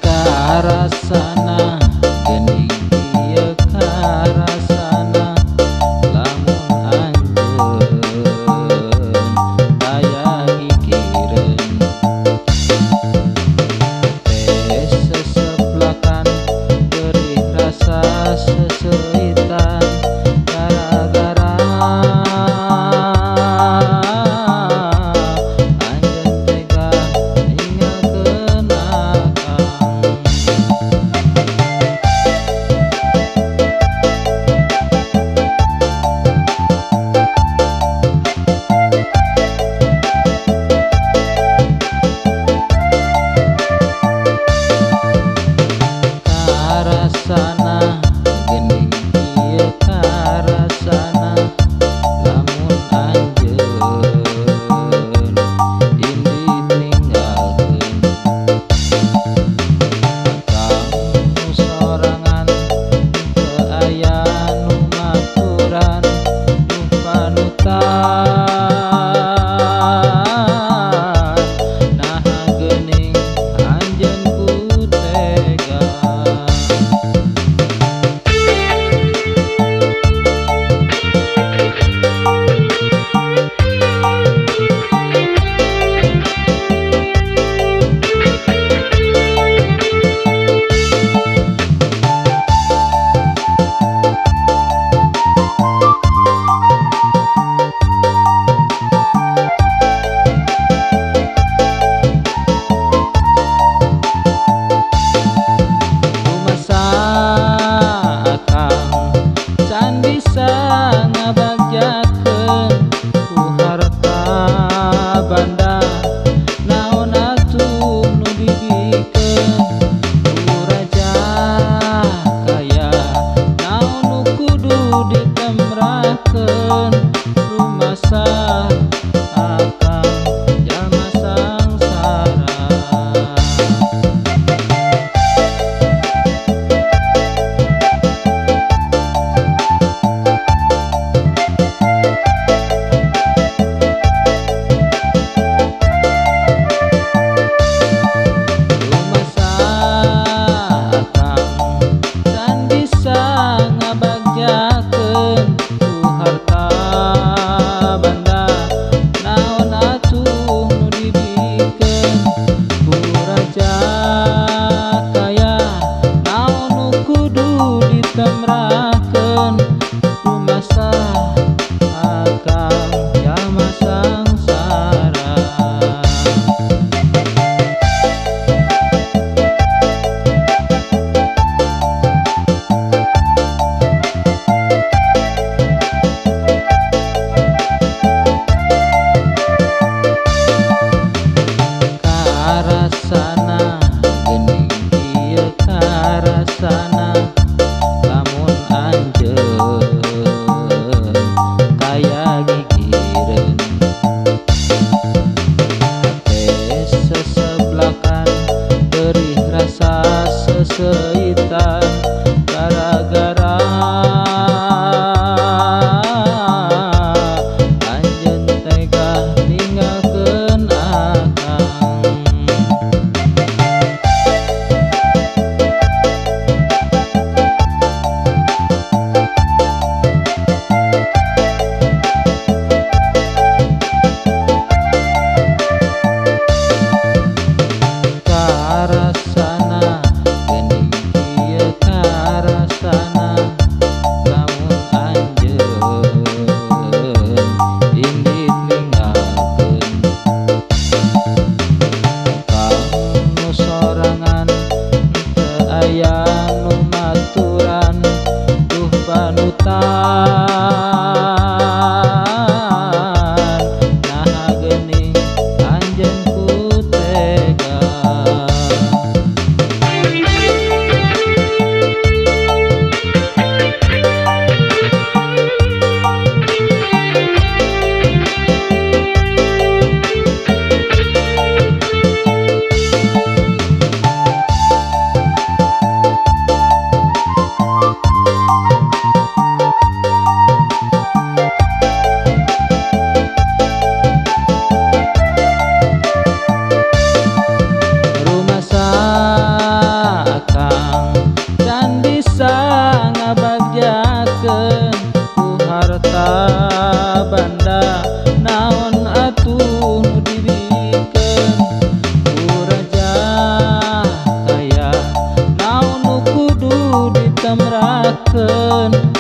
Karasana geuning ieu karasana lamun anjeun aya gigireun teh sesepelakan perih rasa seseuitan gara-gara anjeun tega ninggalkeun akang. Karasana geuning ieu karasana lamun anjeun indit ninggalkeun akang nu sorangan teu aya nu maturan duh panutan naha geuning anjeun ku tega. Rumasa akang can bisa ngabagjakeun ku harta banda naon atuh nu dibikeun ku raja kaya naon nu kudu ditemrakeun rumasa akang jalma sangsara. Rumasa akang can bisa ngabagjakeun ku harta banda naon atuh nu dibikeun ku raja kaya naon nu kudu ditemrakeun rumasa akang jalma sangsara. Karasana geuning ieu karasana lamun anjeun kaya gigireun teh seseblakan perih rasa seseuitan gara-gara anjeun tega ninggalkeun akang. Karasana geuning ieu karasana lamun anjeun indit ninggalkeun akang nu sorangan teu aya nu maturan duh panutan naha geuning anjeun ku tega.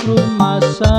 rumasa